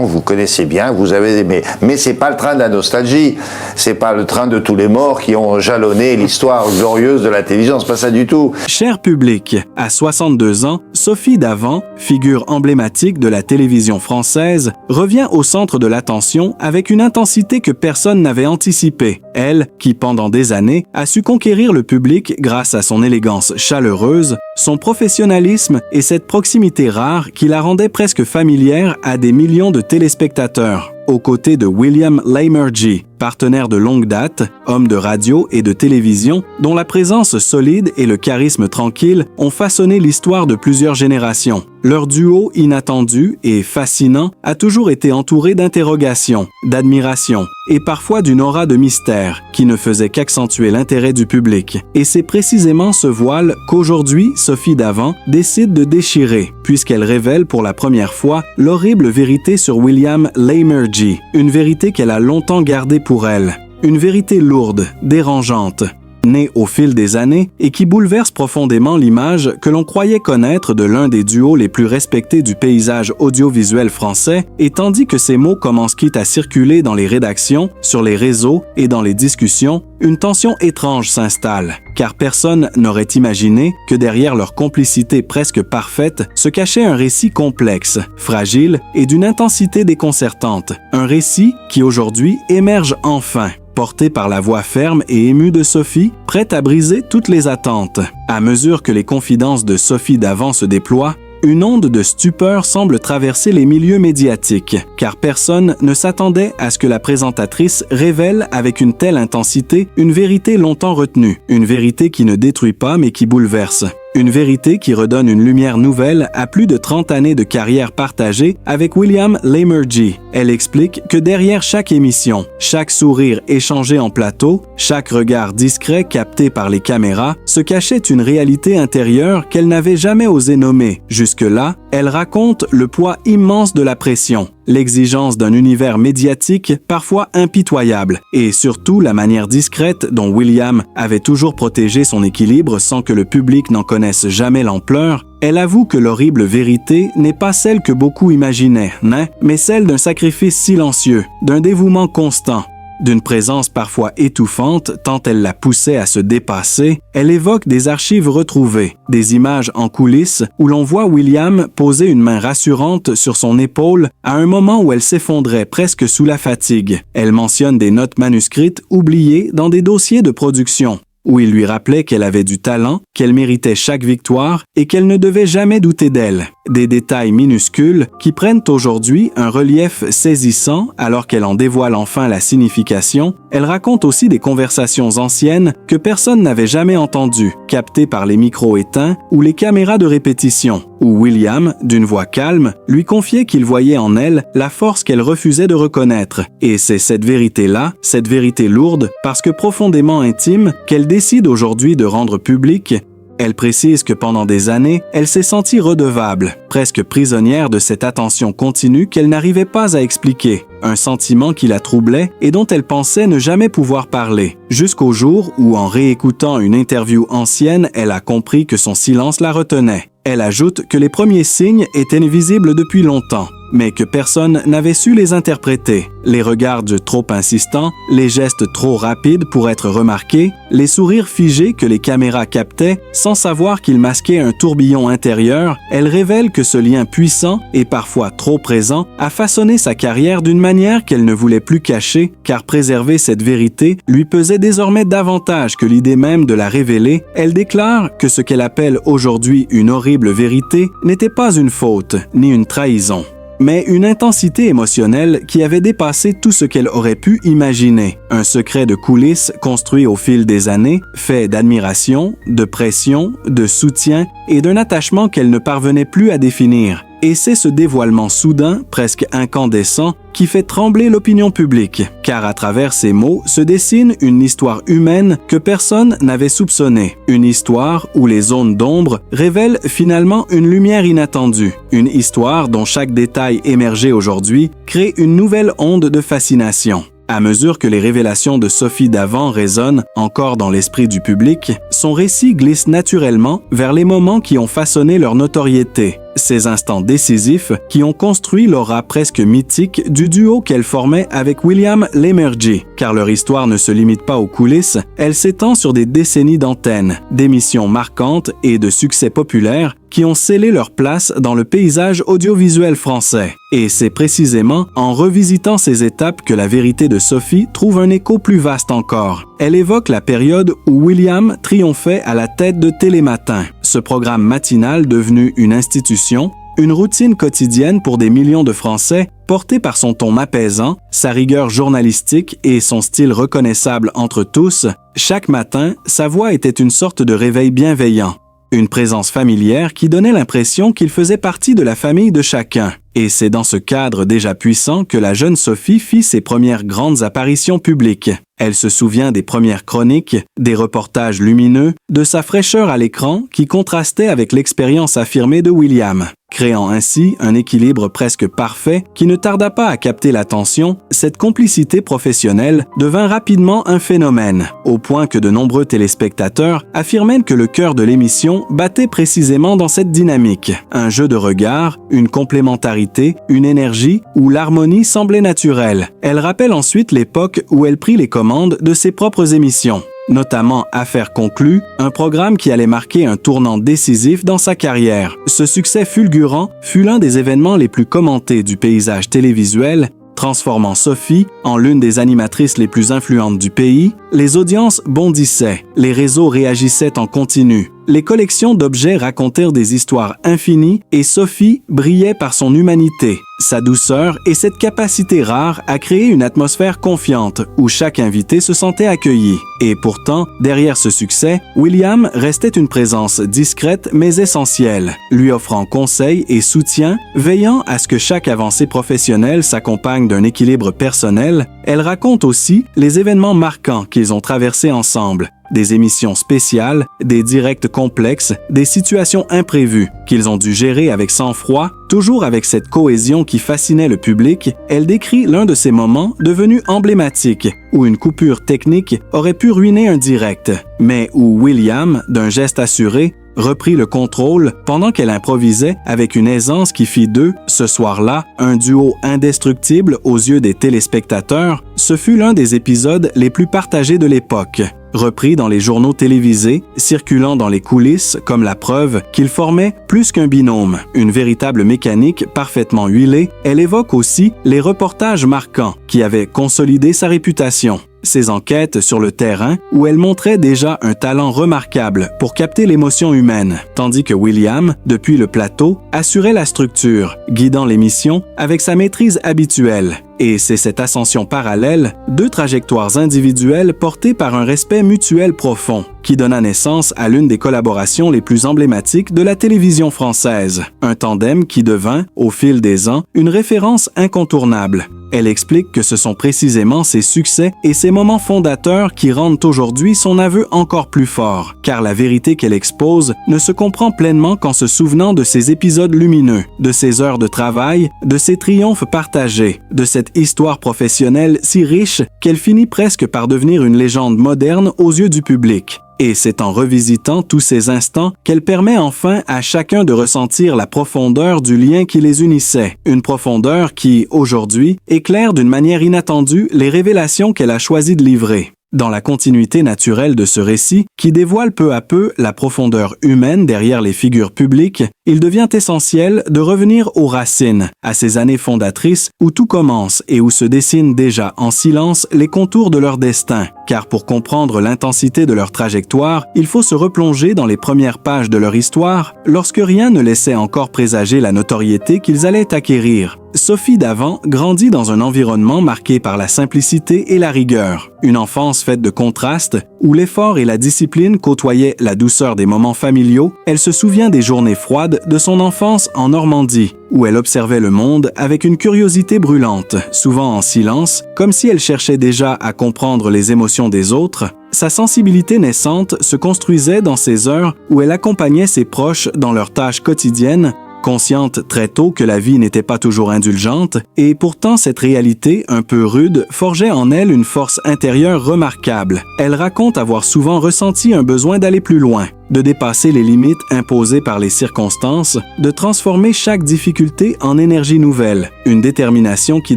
Vous connaissez bien, vous avez aimé. Mais c'est pas le train de la nostalgie. C'est pas le train de tous les morts qui ont jalonné l'histoire glorieuse de la télévision. C'est pas ça du tout. Cher public, à 62 ans, Sophie Davant, figure emblématique de la télévision française, revient au centre de l'attention avec une intensité que personne n'avait anticipée. Elle, qui pendant des années a su conquérir le public grâce à son élégance chaleureuse, son professionnalisme et cette proximité rare qui la rendait presque familière à des millions de téléspectateurs. Aux côtés de William Lamergy, partenaire de longue date, homme de radio et de télévision, dont la présence solide et le charisme tranquille ont façonné l'histoire de plusieurs générations. Leur duo inattendu et fascinant a toujours été entouré d'interrogations, d'admiration et parfois d'une aura de mystère qui ne faisait qu'accentuer l'intérêt du public. Et c'est précisément ce voile qu'aujourd'hui Sophie Davant décide de déchirer, puisqu'elle révèle pour la première fois l'horrible vérité sur William Lamergy, une vérité qu'elle a longtemps gardée pour elle, une vérité lourde, dérangeante, née au fil des années et qui bouleverse profondément l'image que l'on croyait connaître de l'un des duos les plus respectés du paysage audiovisuel français, et tandis que ces mots commencent quitte à circuler dans les rédactions, sur les réseaux et dans les discussions, une tension étrange s'installe, car personne n'aurait imaginé que derrière leur complicité presque parfaite se cachait un récit complexe, fragile et d'une intensité déconcertante, un récit qui aujourd'hui émerge enfin, porté par la voix ferme et émue de Sophie, prête à briser toutes les attentes. À mesure que les confidences de Sophie Davant se déploient, une onde de stupeur semble traverser les milieux médiatiques, car personne ne s'attendait à ce que la présentatrice révèle avec une telle intensité une vérité longtemps retenue, une vérité qui ne détruit pas mais qui bouleverse. Une vérité qui redonne une lumière nouvelle à plus de 30 années de carrière partagée avec William Lamergy. Elle explique que derrière chaque émission, chaque sourire échangé en plateau, chaque regard discret capté par les caméras, se cachait une réalité intérieure qu'elle n'avait jamais osé nommer. Jusque-là, elle raconte le poids immense de la pression, l'exigence d'un univers médiatique parfois impitoyable et surtout la manière discrète dont William avait toujours protégé son équilibre sans que le public n'en connaisse jamais l'ampleur. Elle avoue que l'horrible vérité n'est pas celle que beaucoup imaginaient, mais celle d'un sacrifice silencieux, d'un dévouement constant, d'une présence parfois étouffante tant elle la poussait à se dépasser. Elle évoque des archives retrouvées, des images en coulisses où l'on voit William poser une main rassurante sur son épaule à un moment où elle s'effondrait presque sous la fatigue. Elle mentionne des notes manuscrites oubliées dans des dossiers de production, où il lui rappelait qu'elle avait du talent, qu'elle méritait chaque victoire et qu'elle ne devait jamais douter d'elle. Des détails minuscules qui prennent aujourd'hui un relief saisissant alors qu'elle en dévoile enfin la signification. Elle raconte aussi des conversations anciennes que personne n'avait jamais entendues, captées par les micros éteints ou les caméras de répétition, où William, d'une voix calme, lui confiait qu'il voyait en elle la force qu'elle refusait de reconnaître. Et c'est cette vérité-là, cette vérité lourde, parce que profondément intime, qu'elle décide aujourd'hui de rendre publique. Elle précise que pendant des années, elle s'est sentie redevable, presque prisonnière de cette attention continue qu'elle n'arrivait pas à expliquer, un sentiment qui la troublait et dont elle pensait ne jamais pouvoir parler, jusqu'au jour où, en réécoutant une interview ancienne, elle a compris que son silence la retenait. Elle ajoute que les premiers signes étaient visibles depuis longtemps, mais que personne n'avait su les interpréter. Les regards trop insistants, les gestes trop rapides pour être remarqués, les sourires figés que les caméras captaient sans savoir qu'ils masquaient un tourbillon intérieur. Elle révèle que ce lien puissant et parfois trop présent a façonné sa carrière d'une manière qu'elle ne voulait plus cacher, car préserver cette vérité lui pesait désormais davantage que l'idée même de la révéler. Elle déclare que ce qu'elle appelle aujourd'hui une horrible vérité n'était pas une faute ni une trahison, mais une intensité émotionnelle qui avait dépassé tout ce qu'elle aurait pu imaginer. Un secret de coulisses construit au fil des années, fait d'admiration, de pression, de soutien et d'un attachement qu'elle ne parvenait plus à définir. Et c'est ce dévoilement soudain, presque incandescent, qui fait trembler l'opinion publique, car à travers ces mots se dessine une histoire humaine que personne n'avait soupçonnée. Une histoire où les zones d'ombre révèlent finalement une lumière inattendue. Une histoire dont chaque détail émergé aujourd'hui crée une nouvelle onde de fascination. À mesure que les révélations de Sophie Davant résonnent encore dans l'esprit du public, son récit glisse naturellement vers les moments qui ont façonné leur notoriété, Ces instants décisifs qui ont construit l'aura presque mythique du duo qu'elle formait avec William Lémergie, car leur histoire ne se limite pas aux coulisses, elle s'étend sur des décennies d'antennes, d'émissions marquantes et de succès populaires qui ont scellé leur place dans le paysage audiovisuel français. Et c'est précisément en revisitant ces étapes que la vérité de Sophie trouve un écho plus vaste encore. Elle évoque la période où William triomphait à la tête de Télématin, ce programme matinal devenu une institution, une routine quotidienne pour des millions de Français, porté par son ton apaisant, sa rigueur journalistique et son style reconnaissable entre tous. Chaque matin, sa voix était une sorte de réveil bienveillant. Une présence familière qui donnait l'impression qu'il faisait partie de la famille de chacun. Et c'est dans ce cadre déjà puissant que la jeune Sophie fit ses premières grandes apparitions publiques. Elle se souvient des premières chroniques, des reportages lumineux, de sa fraîcheur à l'écran qui contrastait avec l'expérience affirmée de William. Créant ainsi un équilibre presque parfait qui ne tarda pas à capter l'attention, cette complicité professionnelle devint rapidement un phénomène, au point que de nombreux téléspectateurs affirmaient que le cœur de l'émission battait précisément dans cette dynamique. Un jeu de regard, une complémentarité, une énergie où l'harmonie semblait naturelle. Elle rappelle ensuite l'époque où elle prit les commandes de ses propres émissions, notamment Affaires conclues, un programme qui allait marquer un tournant décisif dans sa carrière. Ce succès fulgurant fut l'un des événements les plus commentés du paysage télévisuel, transformant Sophie en l'une des animatrices les plus influentes du pays. Les audiences bondissaient, les réseaux réagissaient en continu. Les collections d'objets racontèrent des histoires infinies et Sophie brillait par son humanité, sa douceur et cette capacité rare à créer une atmosphère confiante où chaque invité se sentait accueilli. Et pourtant, derrière ce succès, William restait une présence discrète mais essentielle, lui offrant conseils et soutien, veillant à ce que chaque avancée professionnelle s'accompagne d'un équilibre personnel. Elle raconte aussi les événements marquants qu'ils ont traversés ensemble. Des émissions spéciales, des directs complexes, des situations imprévues qu'ils ont dû gérer avec sang-froid, toujours avec cette cohésion qui fascinait le public. Elle décrit l'un de ces moments devenus emblématiques, où une coupure technique aurait pu ruiner un direct, mais où William, d'un geste assuré, reprit le contrôle pendant qu'elle improvisait avec une aisance qui fit d'eux, ce soir-là, un duo indestructible aux yeux des téléspectateurs. Ce fut l'un des épisodes les plus partagés de l'époque. Repris dans les journaux télévisés, circulant dans les coulisses comme la preuve qu'ils formaient plus qu'un binôme, une véritable mécanique parfaitement huilée, elle évoque aussi les reportages marquants qui avaient consolidé sa réputation. Ses enquêtes sur le terrain où elle montrait déjà un talent remarquable pour capter l'émotion humaine, tandis que William, depuis le plateau, assurait la structure, guidant l'émission avec sa maîtrise habituelle. Et c'est cette ascension parallèle, deux trajectoires individuelles portées par un respect mutuel profond, qui donna naissance à l'une des collaborations les plus emblématiques de la télévision française. Un tandem qui devint, au fil des ans, une référence incontournable. Elle explique que ce sont précisément ses succès et ses moments fondateurs qui rendent aujourd'hui son aveu encore plus fort, car la vérité qu'elle expose ne se comprend pleinement qu'en se souvenant de ses épisodes lumineux, de ses heures de travail, de ses triomphes partagés, de cette histoire professionnelle si riche qu'elle finit presque par devenir une légende moderne aux yeux du public. Et c'est en revisitant tous ces instants qu'elle permet enfin à chacun de ressentir la profondeur du lien qui les unissait. Une profondeur qui, aujourd'hui, éclaire d'une manière inattendue les révélations qu'elle a choisi de livrer. Dans la continuité naturelle de ce récit, qui dévoile peu à peu la profondeur humaine derrière les figures publiques, il devient essentiel de revenir aux racines, à ces années fondatrices où tout commence et où se dessinent déjà en silence les contours de leur destin. Car pour comprendre l'intensité de leur trajectoire, il faut se replonger dans les premières pages de leur histoire, lorsque rien ne laissait encore présager la notoriété qu'ils allaient acquérir. Sophie Davant grandit dans un environnement marqué par la simplicité et la rigueur. Une enfance faite de contrastes, où l'effort et la discipline côtoyaient la douceur des moments familiaux. Elle se souvient des journées froides de son enfance en Normandie, où elle observait le monde avec une curiosité brûlante, souvent en silence, comme si elle cherchait déjà à comprendre les émotions des autres. Sa sensibilité naissante se construisait dans ces heures où elle accompagnait ses proches dans leurs tâches quotidiennes, consciente très tôt que la vie n'était pas toujours indulgente, et pourtant cette réalité, un peu rude, forgeait en elle une force intérieure remarquable. Elle raconte avoir souvent ressenti un besoin d'aller plus loin, de dépasser les limites imposées par les circonstances, de transformer chaque difficulté en énergie nouvelle, une détermination qui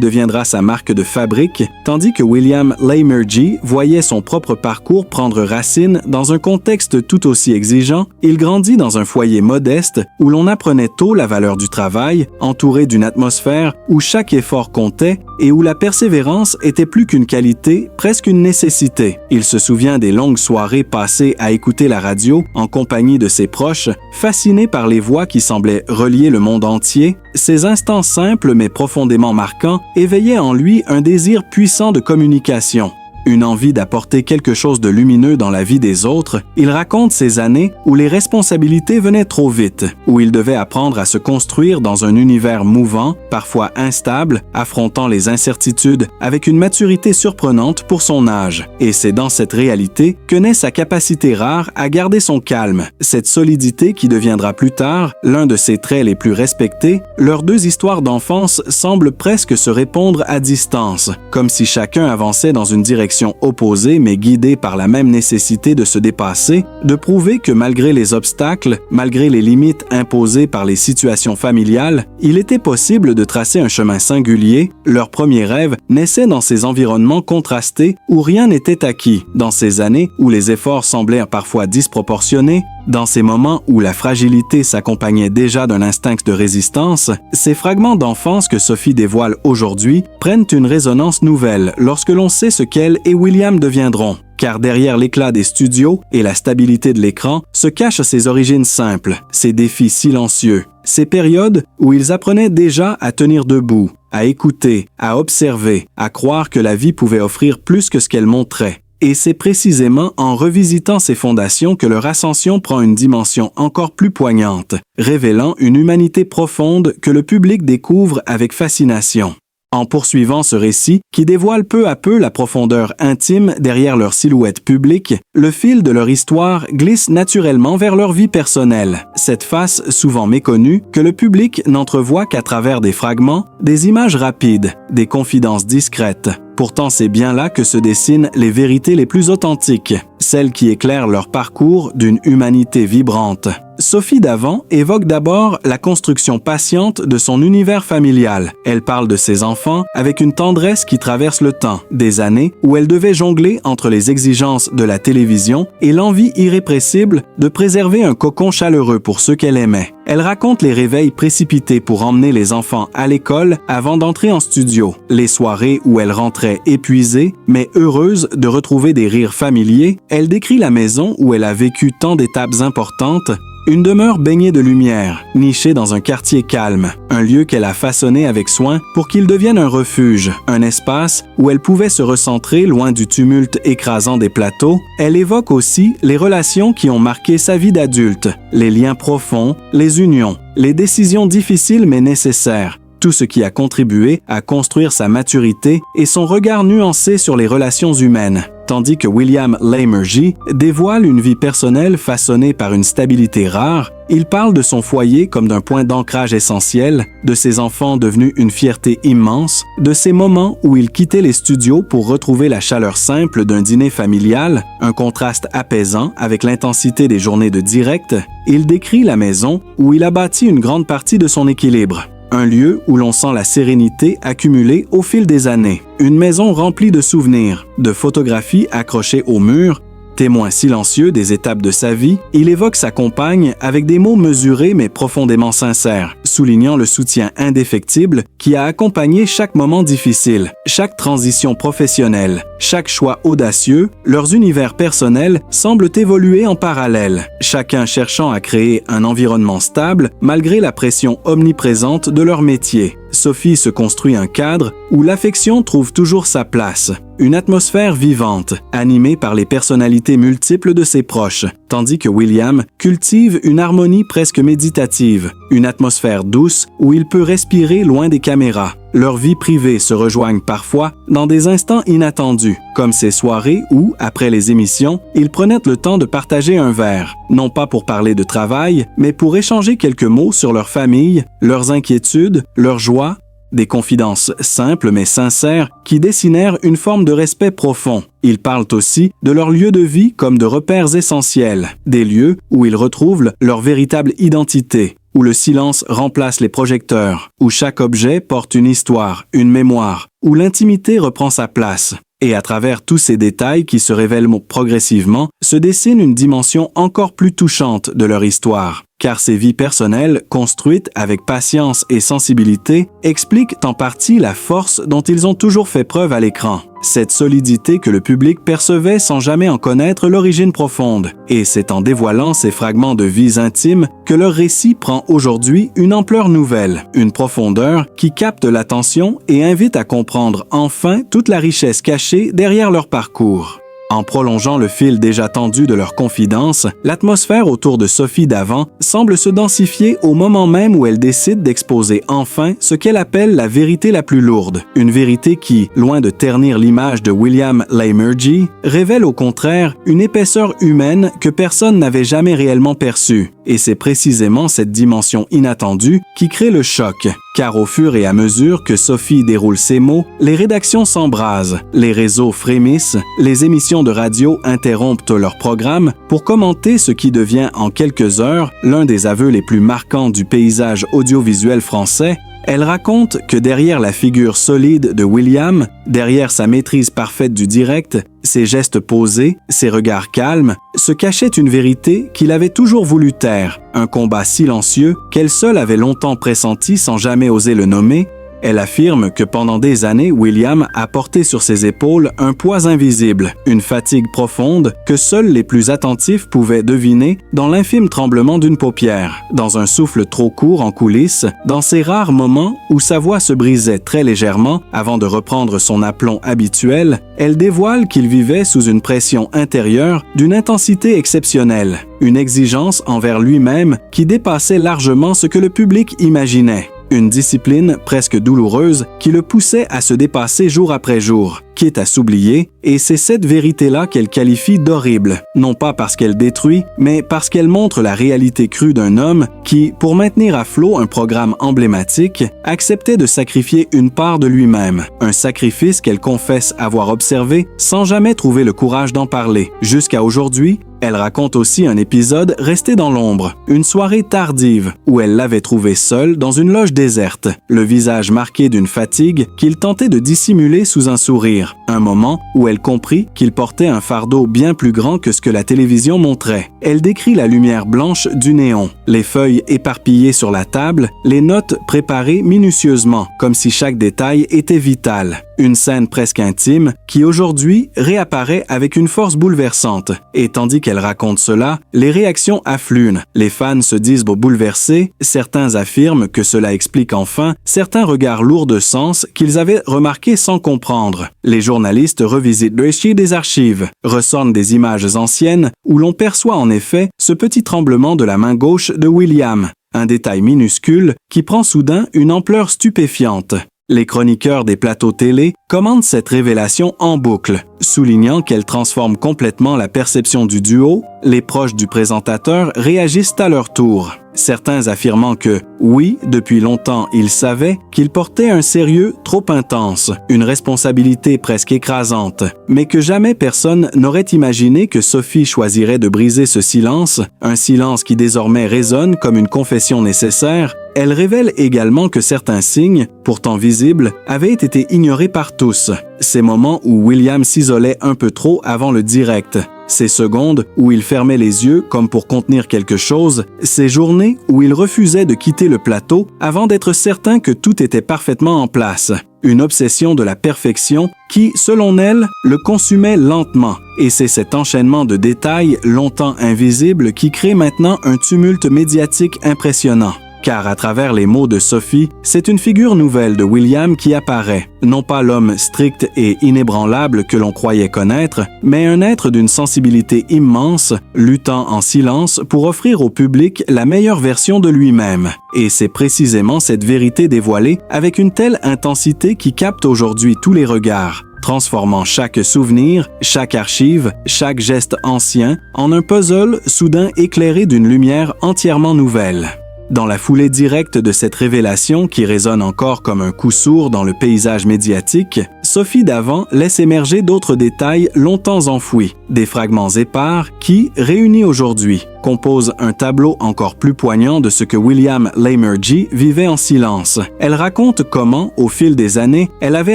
deviendra sa marque de fabrique, tandis que William Leimergie voyait son propre parcours prendre racine dans un contexte tout aussi exigeant. Il grandit dans un foyer modeste où l'on apprenait tôt la valeur du travail, entouré d'une atmosphère où chaque effort comptait et où la persévérance était plus qu'une qualité, presque une nécessité. Il se souvient des longues soirées passées à écouter la radio en compagnie de ses proches, fasciné par les voix qui semblaient relier le monde entier. Ces instants simples mais profondément marquants éveillaient en lui un désir puissant de communication. Une envie d'apporter quelque chose de lumineux dans la vie des autres, il raconte ces années où les responsabilités venaient trop vite, où il devait apprendre à se construire dans un univers mouvant, parfois instable, affrontant les incertitudes avec une maturité surprenante pour son âge. Et c'est dans cette réalité que naît sa capacité rare à garder son calme, cette solidité qui deviendra plus tard l'un de ses traits les plus respectés. Leurs deux histoires d'enfance semblent presque se répondre à distance, comme si chacun avançait dans une direction opposée mais guidée par la même nécessité de se dépasser, de prouver que malgré les obstacles, malgré les limites imposées par les situations familiales, il était possible de tracer un chemin singulier. Leur premier rêve naissait dans ces environnements contrastés où rien n'était acquis, dans ces années où les efforts semblaient parfois disproportionnés, dans ces moments où la fragilité s'accompagnait déjà d'un instinct de résistance. Ces fragments d'enfance que Sophie dévoile aujourd'hui prennent une résonance nouvelle lorsque l'on sait ce qu'elle et William deviendront. Car derrière l'éclat des studios et la stabilité de l'écran se cachent ses origines simples, ses défis silencieux, ces périodes où ils apprenaient déjà à tenir debout, à écouter, à observer, à croire que la vie pouvait offrir plus que ce qu'elle montrait. Et c'est précisément en revisitant ces fondations que leur ascension prend une dimension encore plus poignante, révélant une humanité profonde que le public découvre avec fascination. En poursuivant ce récit, qui dévoile peu à peu la profondeur intime derrière leur silhouette publique, le fil de leur histoire glisse naturellement vers leur vie personnelle, cette face souvent méconnue que le public n'entrevoit qu'à travers des fragments, des images rapides, des confidences discrètes. Pourtant, c'est bien là que se dessinent les vérités les plus authentiques, celles qui éclairent leur parcours d'une humanité vibrante. Sophie Davant évoque d'abord la construction patiente de son univers familial. Elle parle de ses enfants avec une tendresse qui traverse le temps, des années où elle devait jongler entre les exigences de la télévision et l'envie irrépressible de préserver un cocon chaleureux pour ceux qu'elle aimait. Elle raconte les réveils précipités pour emmener les enfants à l'école avant d'entrer en studio, les soirées où elle rentrait épuisée, mais heureuse de retrouver des rires familiers. Elle décrit la maison où elle a vécu tant d'étapes importantes, une demeure baignée de lumière, nichée dans un quartier calme, un lieu qu'elle a façonné avec soin pour qu'il devienne un refuge, un espace où elle pouvait se recentrer loin du tumulte écrasant des plateaux. Elle évoque aussi les relations qui ont marqué sa vie d'adulte, les liens profonds, les unions, les décisions difficiles mais nécessaires, tout ce qui a contribué à construire sa maturité et son regard nuancé sur les relations humaines. Tandis que William Leimergie dévoile une vie personnelle façonnée par une stabilité rare, il parle de son foyer comme d'un point d'ancrage essentiel, de ses enfants devenus une fierté immense, de ces moments où il quittait les studios pour retrouver la chaleur simple d'un dîner familial, un contraste apaisant avec l'intensité des journées de direct. Il décrit la maison où il a bâti une grande partie de son équilibre. Un lieu où l'on sent la sérénité accumulée au fil des années. Une maison remplie de souvenirs, de photographies accrochées au mur, témoin silencieux des étapes de sa vie. Il évoque sa compagne avec des mots mesurés mais profondément sincères, soulignant le soutien indéfectible qui a accompagné chaque moment difficile, chaque transition professionnelle, chaque choix audacieux. Leurs univers personnels semblent évoluer en parallèle, chacun cherchant à créer un environnement stable malgré la pression omniprésente de leur métier. Sophie se construit un cadre où l'affection trouve toujours sa place, une atmosphère vivante, animée par les personnalités multiples de ses proches, tandis que William cultive une harmonie presque méditative, une atmosphère douce où il peut respirer loin des caméras. Leurs vies privées se rejoignent parfois dans des instants inattendus, comme ces soirées où, après les émissions, ils prenaient le temps de partager un verre, non pas pour parler de travail, mais pour échanger quelques mots sur leur famille, leurs inquiétudes, leurs joies. Des confidences simples mais sincères qui dessinèrent une forme de respect profond. Ils parlent aussi de leur lieu de vie comme de repères essentiels, des lieux où ils retrouvent leur véritable identité, où le silence remplace les projecteurs, où chaque objet porte une histoire, une mémoire, où l'intimité reprend sa place. Et à travers tous ces détails qui se révèlent progressivement, se dessine une dimension encore plus touchante de leur histoire. Car ces vies personnelles, construites avec patience et sensibilité, expliquent en partie la force dont ils ont toujours fait preuve à l'écran. Cette solidité que le public percevait sans jamais en connaître l'origine profonde. Et c'est en dévoilant ces fragments de vies intimes que leur récit prend aujourd'hui une ampleur nouvelle, une profondeur qui capte l'attention et invite à comprendre enfin toute la richesse cachée derrière leur parcours. En prolongeant le fil déjà tendu de leurs confidences, l'atmosphère autour de Sophie Davant semble se densifier au moment même où elle décide d'exposer enfin ce qu'elle appelle la vérité la plus lourde. Une vérité qui, loin de ternir l'image de William Lamergy, révèle au contraire une épaisseur humaine que personne n'avait jamais réellement perçue. Et c'est précisément cette dimension inattendue qui crée le choc. Car au fur et à mesure que Sophie déroule ses mots, les rédactions s'embrasent, les réseaux frémissent, les émissions de radio interrompent leur programme pour commenter ce qui devient en quelques heures l'un des aveux les plus marquants du paysage audiovisuel français. Elle raconte que derrière la figure solide de William, derrière sa maîtrise parfaite du direct, ses gestes posés, ses regards calmes, se cachait une vérité qu'il avait toujours voulu taire, un combat silencieux qu'elle seule avait longtemps pressenti sans jamais oser le nommer. Elle affirme que pendant des années, William a porté sur ses épaules un poids invisible, une fatigue profonde que seuls les plus attentifs pouvaient deviner dans l'infime tremblement d'une paupière, dans un souffle trop court en coulisses, dans ces rares moments où sa voix se brisait très légèrement avant de reprendre son aplomb habituel. Elle dévoile qu'il vivait sous une pression intérieure d'une intensité exceptionnelle, une exigence envers lui-même qui dépassait largement ce que le public imaginait. Une discipline presque douloureuse qui le poussait à se dépasser jour après jour, quitte à s'oublier, et c'est cette vérité-là qu'elle qualifie d'horrible, non pas parce qu'elle détruit, mais parce qu'elle montre la réalité crue d'un homme qui, pour maintenir à flot un programme emblématique, acceptait de sacrifier une part de lui-même, un sacrifice qu'elle confesse avoir observé sans jamais trouver le courage d'en parler. Jusqu'à aujourd'hui, elle raconte aussi un épisode resté dans l'ombre, une soirée tardive où elle l'avait trouvé seul dans une loge déserte, le visage marqué d'une fatigue qu'il tentait de dissimuler sous un sourire, un moment où elle comprit qu'il portait un fardeau bien plus grand que ce que la télévision montrait. Elle décrit la lumière blanche du néon, les feuilles éparpillées sur la table, les notes préparées minutieusement, comme si chaque détail était vital. Une scène presque intime qui aujourd'hui réapparaît avec une force bouleversante. Et tandis qu'elle raconte cela, les réactions affluent. Les fans se disent bouleversés, certains affirment que cela explique enfin certains regards lourds de sens qu'ils avaient remarqués sans comprendre. Les journalistes revisitent le récit des archives, ressortent des images anciennes où l'on perçoit en effet ce petit tremblement de la main gauche de William, un détail minuscule qui prend soudain une ampleur stupéfiante. Les chroniqueurs des plateaux télé commentent cette révélation en boucle, soulignant qu'elle transforme complètement la perception du duo. Les proches du présentateur réagissent à leur tour, certains affirmant que, oui, depuis longtemps ils savaient qu'il portait un sérieux trop intense, une responsabilité presque écrasante, mais que jamais personne n'aurait imaginé que Sophie choisirait de briser ce silence, un silence qui désormais résonne comme une confession nécessaire. Elle révèle également que certains signes, pourtant visibles, avaient été ignorés par tous. Ces moments où William s'isolait un peu trop avant le direct, ces secondes où il fermait les yeux comme pour contenir quelque chose, ces journées où il refusait de quitter le plateau avant d'être certain que tout était parfaitement en place. Une obsession de la perfection qui, selon elle, le consumait lentement. Et c'est cet enchaînement de détails longtemps invisibles qui crée maintenant un tumulte médiatique impressionnant. Car à travers les mots de Sophie, c'est une figure nouvelle de William qui apparaît. Non pas l'homme strict et inébranlable que l'on croyait connaître, mais un être d'une sensibilité immense, luttant en silence pour offrir au public la meilleure version de lui-même. Et c'est précisément cette vérité dévoilée avec une telle intensité qui capte aujourd'hui tous les regards, transformant chaque souvenir, chaque archive, chaque geste ancien en un puzzle soudain éclairé d'une lumière entièrement nouvelle. Dans la foulée directe de cette révélation qui résonne encore comme un coup sourd dans le paysage médiatique, Sophie Davant laisse émerger d'autres détails longtemps enfouis, des fragments épars qui, réunis aujourd'hui, composent un tableau encore plus poignant de ce que William Lamergy vivait en silence. Elle raconte comment, au fil des années, elle avait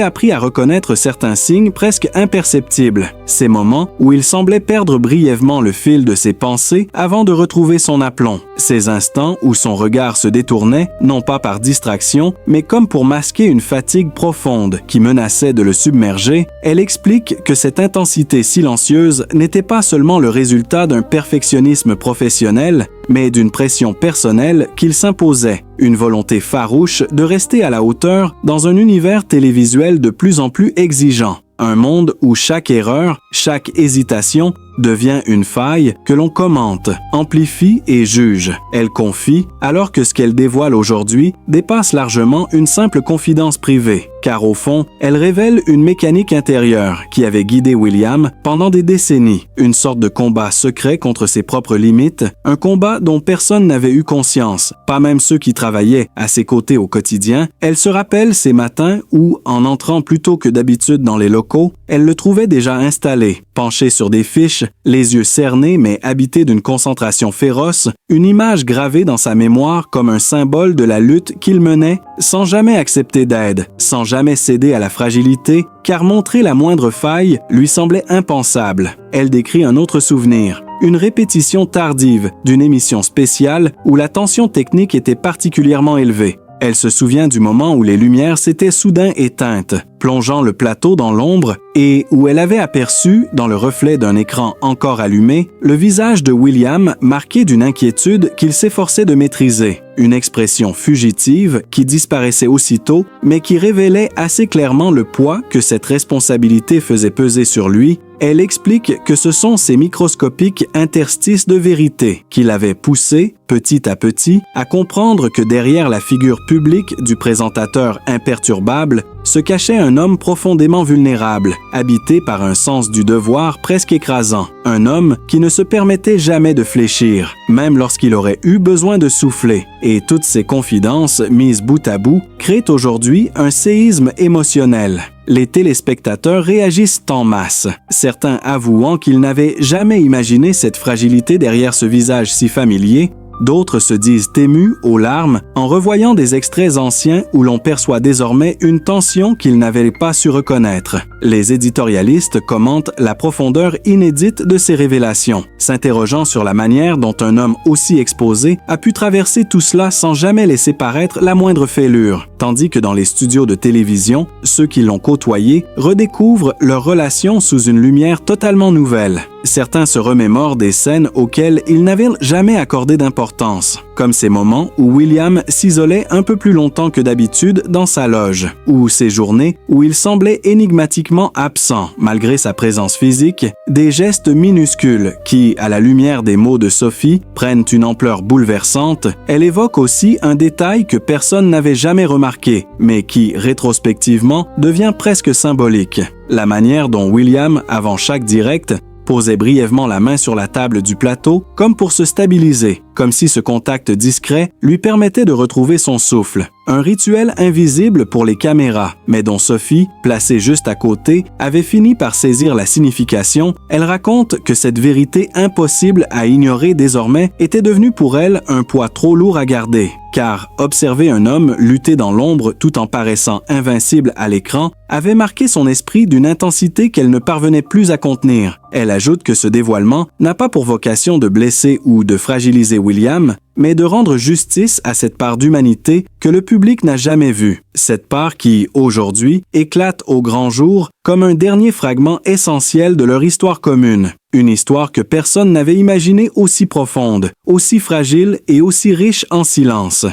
appris à reconnaître certains signes presque imperceptibles, ces moments où il semblait perdre brièvement le fil de ses pensées avant de retrouver son aplomb, ces instants où son regard se détournait, non pas par distraction, mais comme pour masquer une fatigue profonde qui menaçait de le submerger. Elle explique que cette intensité silencieuse n'était pas seulement le résultat d'un perfectionnisme professionnel, mais d'une pression personnelle qu'il s'imposait, une volonté farouche de rester à la hauteur dans un univers télévisuel de plus en plus exigeant. Un monde où chaque erreur, chaque hésitation devient une faille que l'on commente, amplifie et juge. Elle confie, alors que ce qu'elle dévoile aujourd'hui dépasse largement une simple confidence privée, car au fond, elle révèle une mécanique intérieure qui avait guidé William pendant des décennies, une sorte de combat secret contre ses propres limites, un combat dont personne n'avait eu conscience, pas même ceux qui travaillaient à ses côtés au quotidien. Elle se rappelle ces matins où, en entrant plus tôt que d'habitude dans les locaux, elle le trouvait déjà installé, penché sur des fiches, les yeux cernés mais habités d'une concentration féroce, une image gravée dans sa mémoire comme un symbole de la lutte qu'il menait sans jamais accepter d'aide, sans jamais céder à la fragilité, car montrer la moindre faille lui semblait impensable. Elle décrit un autre souvenir, une répétition tardive d'une émission spéciale où la tension technique était particulièrement élevée. Elle se souvient du moment où les lumières s'étaient soudain éteintes, plongeant le plateau dans l'ombre et où elle avait aperçu, dans le reflet d'un écran encore allumé, le visage de William marqué d'une inquiétude qu'il s'efforçait de maîtriser. Une expression fugitive qui disparaissait aussitôt, mais qui révélait assez clairement le poids que cette responsabilité faisait peser sur lui. Elle explique que ce sont ces microscopiques interstices de vérité qui l'avaient poussé, petit à petit, à comprendre que derrière la figure publique du présentateur imperturbable se cachait un homme profondément vulnérable, habité par un sens du devoir presque écrasant. Un homme qui ne se permettait jamais de fléchir, même lorsqu'il aurait eu besoin de souffler. Et toutes ces confidences, mises bout à bout, créent aujourd'hui un séisme émotionnel. Les téléspectateurs réagissent en masse, certains avouant qu'ils n'avaient jamais imaginé cette fragilité derrière ce visage si familier. D'autres se disent émus aux larmes en revoyant des extraits anciens où l'on perçoit désormais une tension qu'ils n'avaient pas su reconnaître. Les éditorialistes commentent la profondeur inédite de ces révélations, s'interrogeant sur la manière dont un homme aussi exposé a pu traverser tout cela sans jamais laisser paraître la moindre fêlure, tandis que dans les studios de télévision, ceux qui l'ont côtoyé redécouvrent leur relation sous une lumière totalement nouvelle. Certains se remémorent des scènes auxquelles ils n'avaient jamais accordé d'importance, comme ces moments où William s'isolait un peu plus longtemps que d'habitude dans sa loge, ou ces journées où il semblait énigmatiquement absent malgré sa présence physique, des gestes minuscules qui, à la lumière des mots de Sophie, prennent une ampleur bouleversante. Elle évoque aussi un détail que personne n'avait jamais remarqué, mais qui, rétrospectivement, devient presque symbolique. La manière dont William, avant chaque direct, posait brièvement la main sur la table du plateau comme pour se stabiliser, comme si ce contact discret lui permettait de retrouver son souffle. Un rituel invisible pour les caméras, mais dont Sophie, placée juste à côté, avait fini par saisir la signification. Elle raconte que cette vérité impossible à ignorer désormais était devenue pour elle un poids trop lourd à garder. Car observer un homme lutter dans l'ombre tout en paraissant invincible à l'écran avait marqué son esprit d'une intensité qu'elle ne parvenait plus à contenir. Elle ajoute que ce dévoilement n'a pas pour vocation de blesser ou de fragiliser William, mais de rendre justice à cette part d'humanité que le public n'a jamais vue. Cette part qui, aujourd'hui, éclate au grand jour comme un dernier fragment essentiel de leur histoire commune. Une histoire que personne n'avait imaginée aussi profonde, aussi fragile et aussi riche en silence.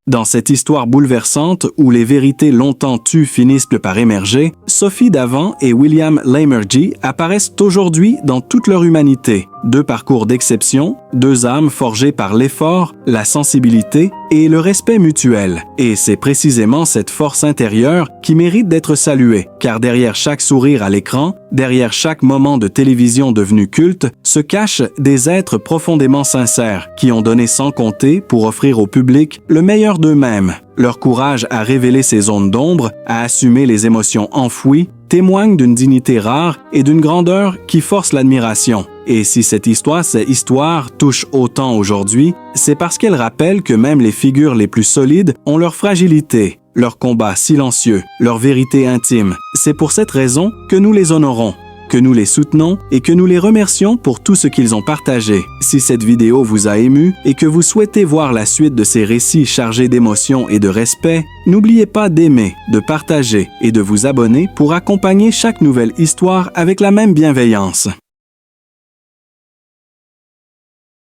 Dans cette histoire bouleversante où les vérités longtemps tues finissent par émerger, Sophie Davant et William Lamergy apparaissent aujourd'hui dans toute leur humanité, 2 parcours d'exception, 2 âmes forgées par l'effort, la sensibilité et le respect mutuel. Et c'est précisément cette force intérieure qui mérite d'être saluée, car derrière chaque sourire à l'écran, derrière chaque moment de télévision devenu culte, se cachent des êtres profondément sincères, qui ont donné sans compter pour offrir au public le meilleur d'eux-mêmes. Leur courage à révéler ces zones d'ombre, à assumer les émotions enfouies, témoigne d'une dignité rare et d'une grandeur qui force l'admiration. Et si cette histoire touche autant aujourd'hui, c'est parce qu'elle rappelle que même les figures les plus solides ont leur fragilité, leur combat silencieux, leur vérité intime. C'est pour cette raison que nous les honorons, que nous les soutenons et que nous les remercions pour tout ce qu'ils ont partagé. Si cette vidéo vous a ému et que vous souhaitez voir la suite de ces récits chargés d'émotion et de respect, n'oubliez pas d'aimer, de partager et de vous abonner pour accompagner chaque nouvelle histoire avec la même bienveillance.